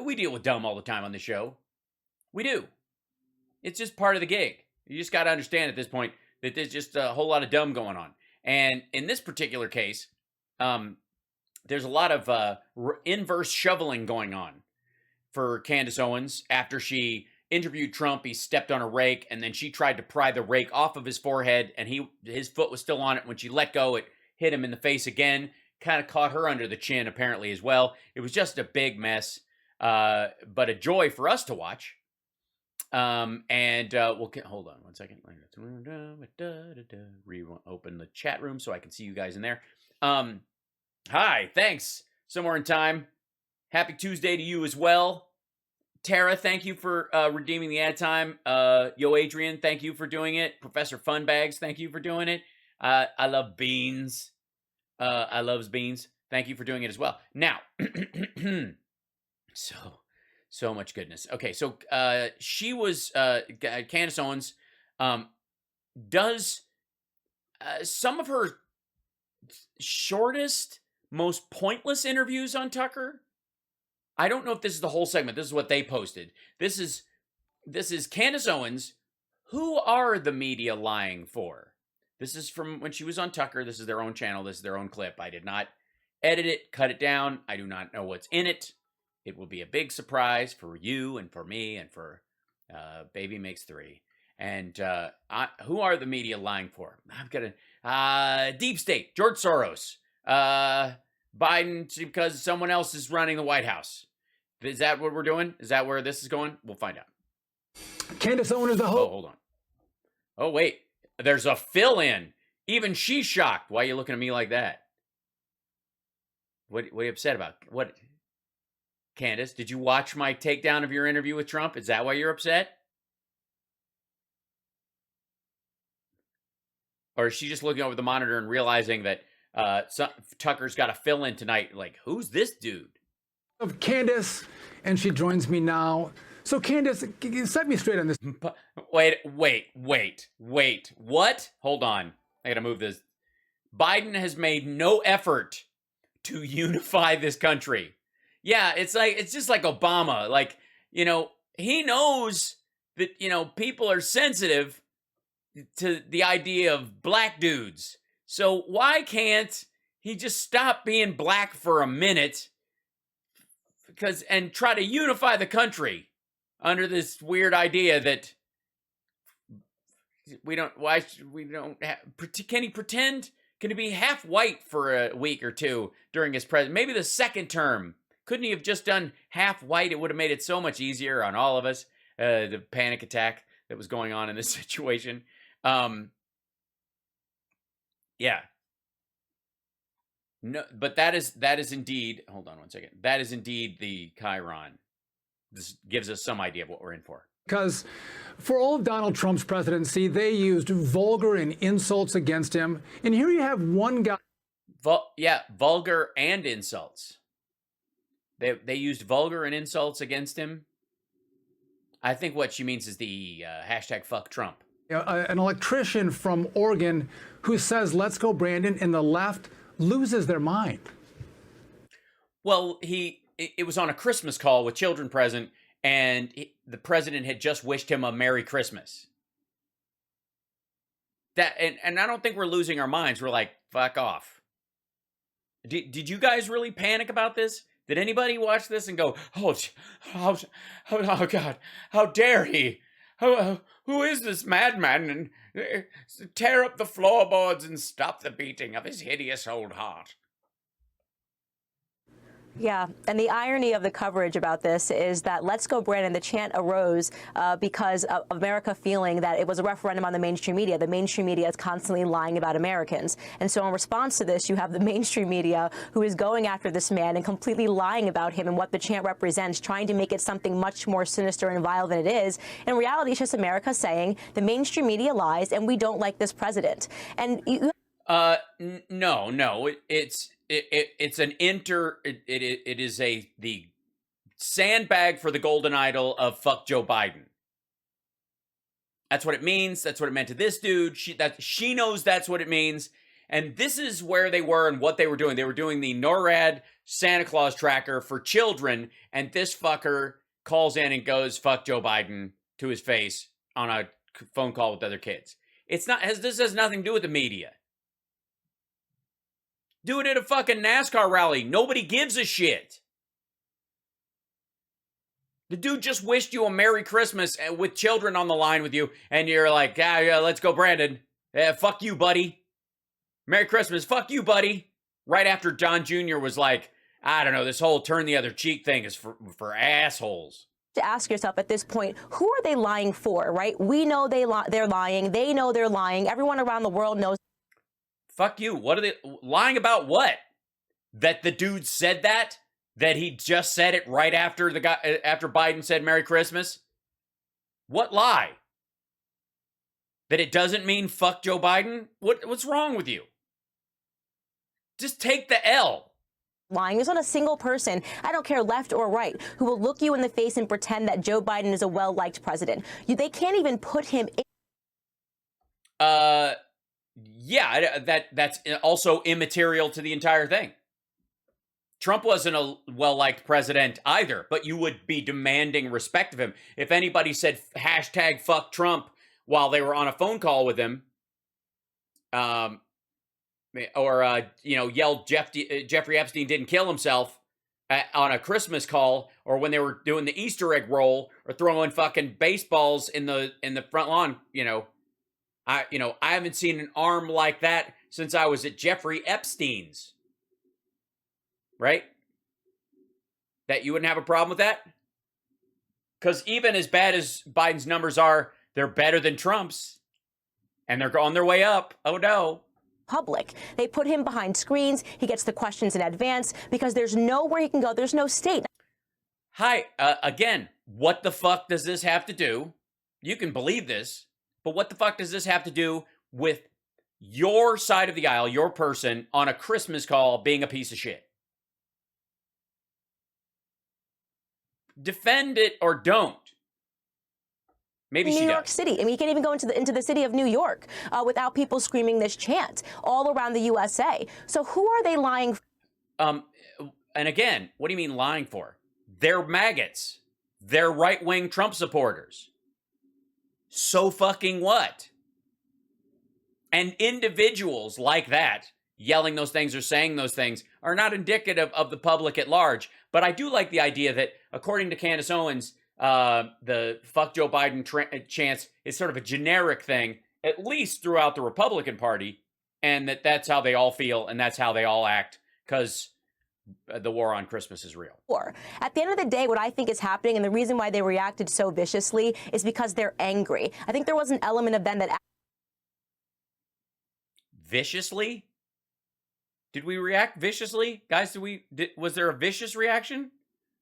we deal with dumb all the time on the show. We do. It's just part of the gig. You just got to understand at this point that there's just a whole lot of dumb going on. And in this particular case, there's a lot of inverse shoveling going on for Candace Owens. After she interviewed Trump, he stepped on a rake, and then she tried to pry the rake off of his forehead, and his foot was still on it. When she let go, it hit him in the face again. Kind of caught her under the chin, apparently, as well. It was just a big mess, but a joy for us to watch. We'll hold on one second. Open the chat room so I can see you guys in there. Hi, thanks. Somewhere in time. Happy Tuesday to you as well. Tara, thank you for redeeming the ad time. Yo, Adrian, thank you for doing it. Professor Funbags, thank you for doing it. I love beans. I loves beans. Thank you for doing it as well. Now, so much goodness. Okay, so she was Candace Owens does some of her shortest, most pointless interviews on Tucker. I don't know if this is the whole segment. This is what they posted. This is Candace Owens. Who are the media lying for? This is from when she was on Tucker. This is their own channel. This is their own clip. I did not edit it, cut it down. I do not know what's in it. It will be a big surprise for you and for me and for Baby Makes Three. And who are the media lying for? I've got a deep state, George Soros, Biden because someone else is running the White House. Is that what we're doing? Is that where this is going? We'll find out. Candace Owens is the host. Oh, hold on. Oh, wait. There's a fill-in. Even she's shocked. Why are you looking at me like that? What are you upset about? What? Candace, did you watch my takedown of your interview with Trump? Is that why you're upset? Or is she just looking over the monitor and realizing that Tucker's got a fill-in tonight? Like, who's this dude? Of Candace, and she joins me now. So Candace, set me straight on this. Wait. What? Hold on. I gotta move this. Biden has made no effort to unify this country. Yeah, it's just like Obama. Like, he knows that, people are sensitive to the idea of black dudes. So why can't he just stop being black for a minute and try to unify the country under this weird idea that can he pretend? Can he be half white for a week or two during his presidency? Maybe the second term. Couldn't he have just done half white? It would have made it so much easier on all of us. The panic attack that was going on in this situation. Yeah. No, but that is indeed, hold on one second. That is indeed the Chiron. This gives us some idea of what we're in for. Because for all of Donald Trump's presidency, they used vulgar and insults against him. And here you have one guy. Vulgar and insults. They used vulgar and insults against him. I think what she means is the hashtag fuck Trump. An electrician from Oregon who says, let's go, Brandon, and the left loses their mind. Well, it was on a Christmas call with children present, and the president had just wished him a Merry Christmas. And I don't think we're losing our minds. We're like, fuck off. Did you guys really panic about this? Did anybody watch this and go, oh God, how dare he? Who is this madman? And tear up the floorboards and stop the beating of his hideous old heart. Yeah, and the irony of the coverage about this is that Let's Go Brandon, the chant arose because of America feeling that it was a referendum on the mainstream media. The mainstream media is constantly lying about Americans. And so in response to this, you have the mainstream media who is going after this man and completely lying about him and what the chant represents, trying to make it something much more sinister and vile than it is. In reality, it's just America saying the mainstream media lies and we don't like this president. And No, it's the sandbag for the golden idol of fuck Joe Biden. That's what it means. That's what it meant to this dude. She knows that's what it means. And this is where they were and what they were doing. They were doing the NORAD Santa Claus tracker for children, and this fucker calls in and goes, fuck Joe Biden to his face on a phone call with other kids. This has nothing to do with the media. Do it at a fucking NASCAR rally. Nobody gives a shit. The dude just wished you a Merry Christmas with children on the line with you, and you're like, yeah, let's go, Brandon. Fuck you, buddy. Merry Christmas. Fuck you, buddy. Right after Don Jr. was like, I don't know, this whole turn the other cheek thing is for assholes. To ask yourself at this point, who are they lying for, right? We know they're lying. They know they're lying. Everyone around the world knows. Fuck you. What are they lying about? What? That the dude said that? That he just said it right after after Biden said Merry Christmas? What lie? That it doesn't mean fuck Joe Biden? What's wrong with you? Just take the L. Lying. There's not a single person, I don't care left or right, who will look you in the face and pretend that Joe Biden is a well-liked president. They can't even put him in. Yeah, that's also immaterial to the entire thing. Trump wasn't a well-liked president either, but you would be demanding respect of him. If anybody said hashtag fuck Trump while they were on a phone call with him, or yelled Jeffrey Epstein didn't kill himself on a Christmas call, or when they were doing the Easter egg roll, or throwing fucking baseballs in the front lawn, I haven't seen an arm like that since I was at Jeffrey Epstein's. Right? That you wouldn't have a problem with that? Because even as bad as Biden's numbers are, they're better than Trump's. And they're on their way up. Oh, no. Public. They put him behind screens. He gets the questions in advance because there's nowhere he can go. There's no state. Hi, again, what the fuck does this have to do? You can believe this, but what the fuck does this have to do with your side of the aisle, your person, on a Christmas call being a piece of shit? Defend it or don't. Maybe she New York does. City. I mean, you can't even go into the city of New York without people screaming this chant all around the USA. So who are they lying for? And again, what do you mean lying for? They're maggots. They're right-wing Trump supporters. So fucking what? And individuals like that, yelling those things or saying those things, are not indicative of the public at large. But I do like the idea that, according to Candace Owens, the fuck Joe Biden chants is sort of a generic thing, at least throughout the Republican Party, and that's how they all feel and that's how they all act, because the war on Christmas is real. At the end of the day, what I think is happening, and the reason why they reacted so viciously, is because they're angry. I think there was an element of them that... Viciously? Did we react viciously? Guys, was there a vicious reaction?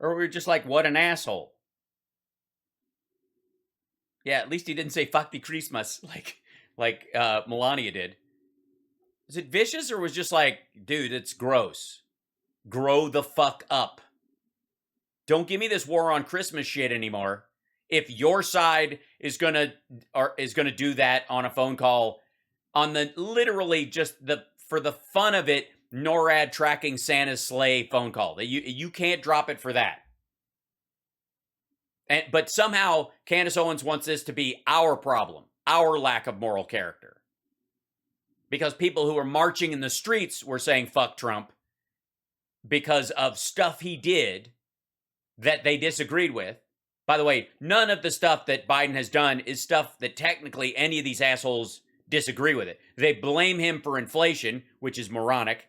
Or were we just like, what an asshole? Yeah, at least he didn't say fuck the Christmas like Melania did. Was it vicious, or was just like, dude, it's gross. Grow the fuck up. Don't give me this war on Christmas shit anymore. If your side is gonna do that on a phone call, on the literally just for the fun of it, NORAD tracking Santa's sleigh phone call. You can't drop it for that. But somehow Candace Owens wants this to be our problem, our lack of moral character. Because people who were marching in the streets were saying fuck Trump because of stuff he did that they disagreed with. By the way, none of the stuff that Biden has done is stuff that technically any of these assholes disagree with it. They blame him for inflation, which is moronic.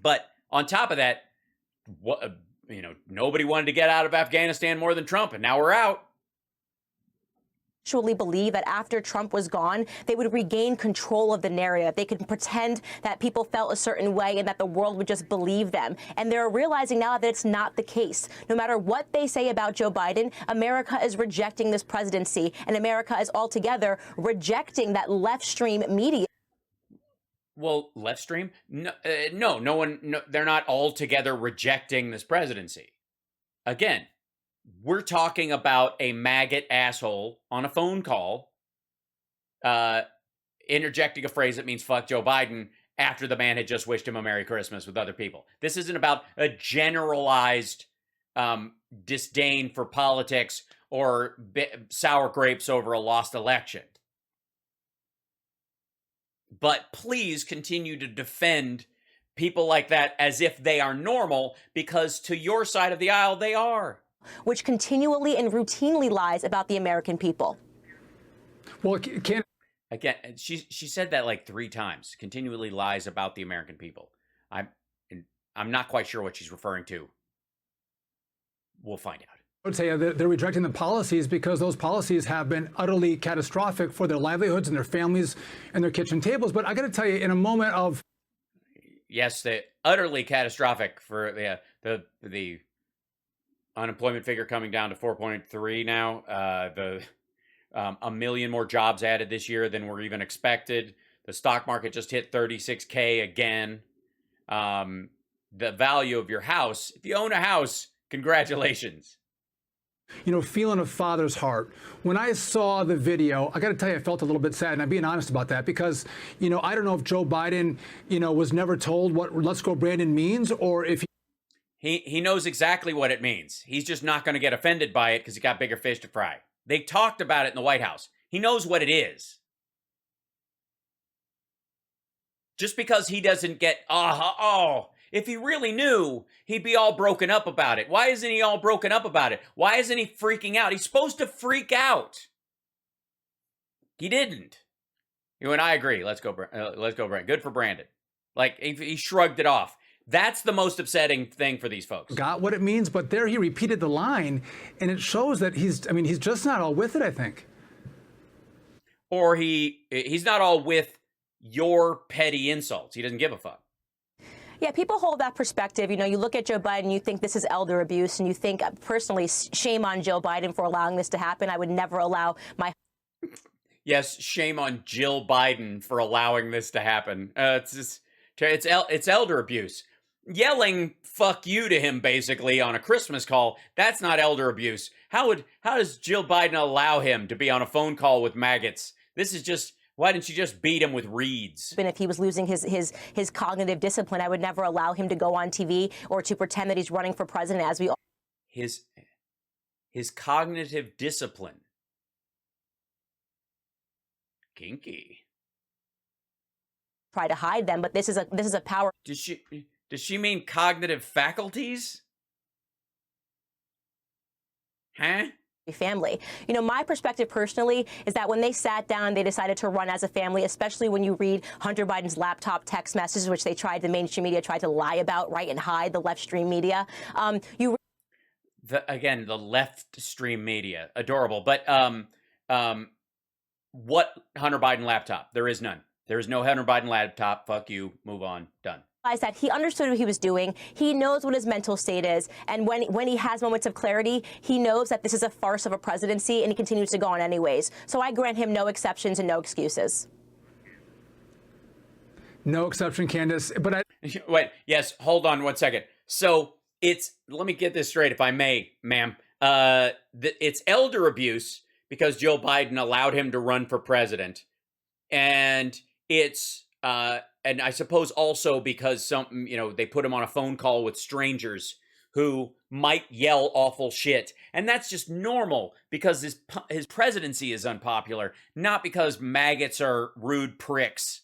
But on top of that, nobody wanted to get out of Afghanistan more than Trump, and now we're out. Actually believe that after Trump was gone, they would regain control of the narrative. They could pretend that people felt a certain way and that the world would just believe them. And they're realizing now that it's not the case. No matter what they say about Joe Biden, America is rejecting this presidency, and America is altogether rejecting that left-stream media. Well, left stream? No, they're not altogether rejecting this presidency. Again, we're talking about a maggot asshole on a phone call, interjecting a phrase that means fuck Joe Biden, after the man had just wished him a Merry Christmas with other people. This isn't about a generalized disdain for politics or sour grapes over a lost election. But please continue to defend people like that as if they are normal, because to your side of the aisle, they are. Which continually and routinely lies about the American people. Well, Again, she said that like 3 times. Continually lies about the American people. I'm not quite sure what she's referring to. We'll find out. I would say they're rejecting the policies because those policies have been utterly catastrophic for their livelihoods and their families and their kitchen tables. But I got to tell you, in a moment of yes, the utterly catastrophic for the unemployment figure coming down to 4.3 now. A million more jobs added this year than were even expected. The stock market just hit 36K again. The value of your house, if you own a house, congratulations. Feeling a father's heart. When I saw the video, I got to tell you, I felt a little bit sad, and I'm being honest about that because, I don't know if Joe Biden, was never told what Let's Go Brandon means, or if he knows exactly what it means. He's just not going to get offended by it because he got bigger fish to fry. They talked about it in the White House. He knows what it is. Just because he doesn't get, if he really knew, he'd be all broken up about it. Why isn't he all broken up about it? Why isn't he freaking out? He's supposed to freak out. He didn't. And I agree. Let's go, Brandon. Good for Brandon. Like, he shrugged it off. That's the most upsetting thing for these folks. Got what it means, but there he repeated the line, and it shows that he's just not all with it, I think. Or he's not all with your petty insults. He doesn't give a fuck. Yeah, people hold that perspective. You look at Joe Biden, you think this is elder abuse, and you think, personally, shame on Joe Biden for allowing this to happen. I would never allow my... Yes, shame on Jill Biden for allowing this to happen. It's elder abuse. Yelling "fuck you" to him basically on a Christmas call, that's not elder abuse. How does Jill Biden allow him to be on a phone call with maggots? This is just... Why didn't you just beat him with reeds? And if he was losing his cognitive discipline, I would never allow him to go on TV or to pretend that he's running for president, as we all... His cognitive discipline. Kinky. Try to hide them, but this is a power... Does she mean cognitive faculties? Huh? Family. My perspective personally is that when they sat down, they decided to run as a family, especially when you read Hunter Biden's laptop text messages, which the mainstream media tried to lie about, right, and hide the left stream media. The left stream media, adorable. But what Hunter Biden laptop? There is none. There is no Hunter Biden laptop. Fuck you. Move on. Done. That he understood what he was doing. He knows what his mental state is. And when he has moments of clarity, he knows that this is a farce of a presidency, and he continues to go on anyways. So I grant him no exceptions and no excuses. No exception, Candace. But Wait, yes, hold on 1 second. So let me get this straight, if I may, ma'am. It's elder abuse because Joe Biden allowed him to run for president. And it's... and I suppose also because they put him on a phone call with strangers who might yell awful shit. And that's just normal because his presidency is unpopular, not because maggots are rude pricks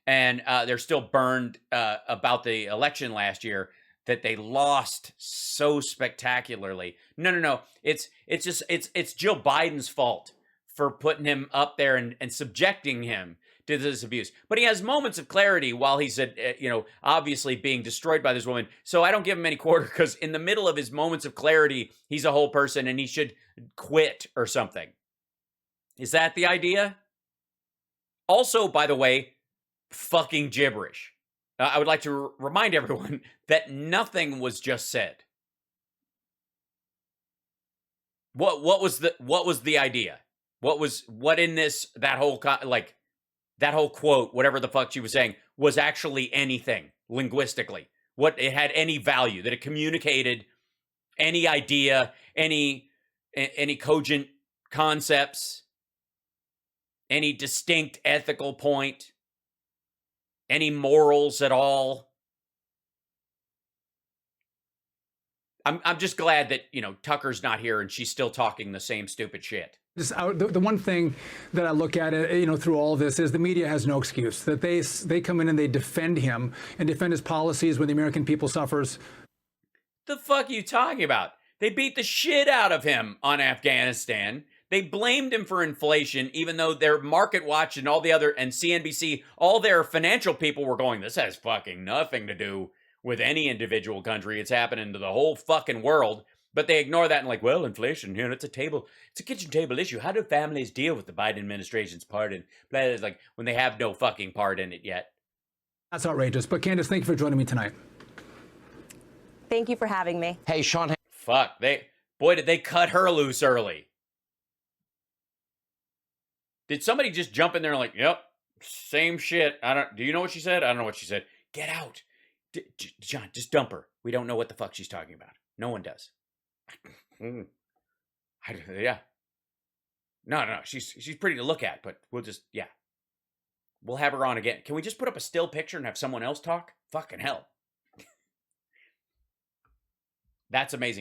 and they're still burned about the election last year that they lost so spectacularly. No. It's Jill Biden's fault for putting him up there and subjecting him to this abuse. But he has moments of clarity while he's, obviously being destroyed by this woman. So I don't give him any quarter because in the middle of his moments of clarity, he's a whole person and he should quit or something. Is that the idea? Also, by the way, fucking gibberish. I would like to remind everyone that nothing was just said. What was the idea? What in that whole quote, whatever the fuck she was saying, was actually anything linguistically. What it had any value, that it communicated any idea, any cogent concepts, any distinct ethical point, any morals at all. I'm just glad that, you know, Tucker's not here and she's still talking the same stupid shit. The one thing that I look at it, you know, through all this is the media has no excuse. That they come in and they defend him and defend his policies when the American people suffers. The fuck are you talking about? They beat the shit out of him on Afghanistan. They blamed him for inflation, even though their Market Watch and all the other, and CNBC, all their financial people were going, this has fucking nothing to do with any individual country. It's happening to the whole fucking world. But they ignore that and like, well, inflation, you know, it's a kitchen table issue. How do families deal with the Biden administration's part in, like, when they have no fucking part in it yet? That's outrageous. But Candace, thank you for joining me tonight. Thank you for having me. Hey, Sean. Fuck, did they cut her loose early. Did somebody just jump in there and like, yep, same shit. Do you know what she said? I don't know what she said. Get out. John, just dump her. We don't know what the fuck she's talking about. No one does. Yeah. No. She's pretty to look at, but we'll have her on again. Can we just put up a still picture and have someone else talk? Fucking hell. That's amazing.